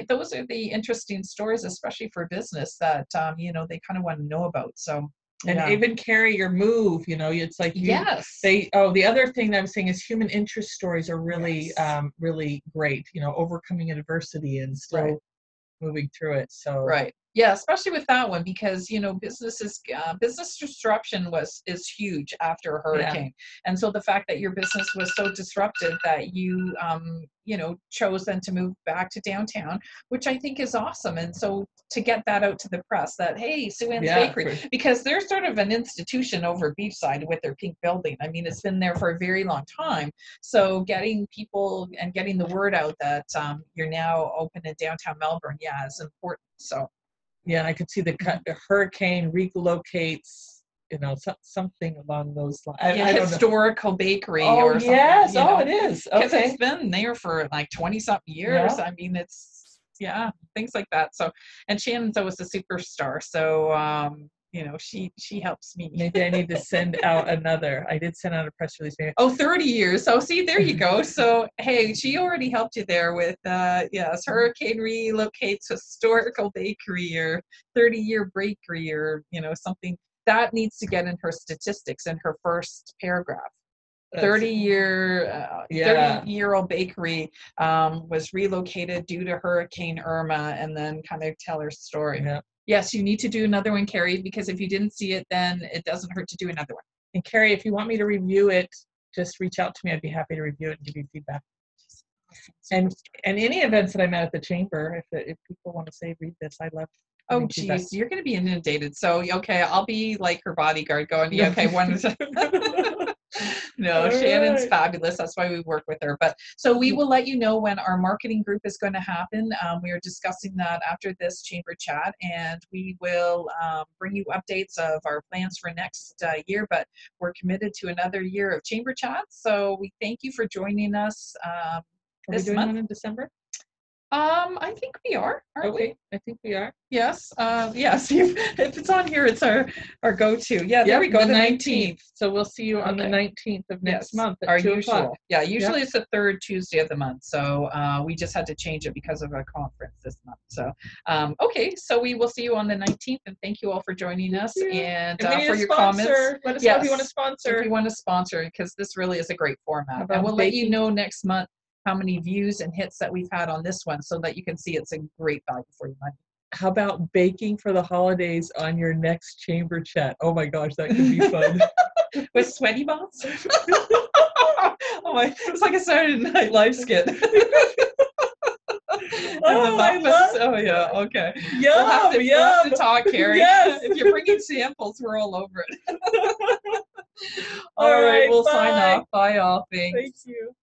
those are the interesting stories, especially for business, that you know, they kind of want to know about. So. And even carry your move, you know, it's like the other thing that I'm saying is human interest stories are really, really great, you know, overcoming adversity and still moving through it. So right. Yeah, especially with that one, because business disruption is huge after a hurricane, and so the fact that your business was so disrupted that you chose then to move back to downtown, which I think is awesome, and so to get that out to the press that hey, Sue Ann's Bakery, because they're sort of an institution over Beachside with their pink building. I mean, it's been there for a very long time, so getting people and getting the word out that you're now open in downtown Melbourne, is important. So. Yeah, I could see the hurricane relocates, something along those lines. I don't historical know. Bakery or something. Yes. It is. Because it's been there for like 20-something years. Yeah. I mean, it's, things like that. So, and Shannon's always a superstar. So, she helps me. Maybe I need to send out another. I did send out a press release. Maybe. 30 years. So see, there you go. So, hey, she already helped you there with, hurricane relocates historical bakery or 30-year bakery or, something that needs to get in her statistics in her first paragraph. 30-year-old bakery was relocated due to Hurricane Irma, and then kind of tell her story. Yeah. Yes, you need to do another one, Carrie, because if you didn't see it, then it doesn't hurt to do another one. And Carrie, if you want me to review it, just reach out to me. I'd be happy to review it and give you feedback. And any events that I'm at the chamber, if people want to say, read this, I love. Oh, geez, you're going to be inundated. So, okay, I'll be like her bodyguard going, okay, one. No, Shannon's fabulous. That's why we work with her. But so we will let you know when our marketing group is going to happen. We are discussing that after this chamber chat, and we will bring you updates of our plans for next year. But we're committed to another year of chamber chats. So we thank you for joining us this month. One in December? I think we are, aren't we? I think we are. Yes. Yes. If it's on here, it's our go-to. Yeah, there we go. The 19th. So we'll see you on the 19th of next month at our 2 usual. o'clock. Yeah, usually it's the third Tuesday of the month. So we just had to change it because of a conference this month. So okay, so we will see you on the 19th, and thank you all for joining us and for your comments. Let us know if you want to sponsor. If you want to sponsor, because this really is a great format, and we'll let you know next month how many views and hits that we've had on this one, so that you can see it's a great value for your money. How about baking for the holidays on your next chamber chat? Oh my gosh, that could be fun. With sweaty balls? It's like a Saturday Night Live skit. Okay. Yum, we'll have to talk, Carrie. Yes. If you're bringing samples, we're all over it. All right, we'll bye. sign off. Bye, all. Thanks. Thank you.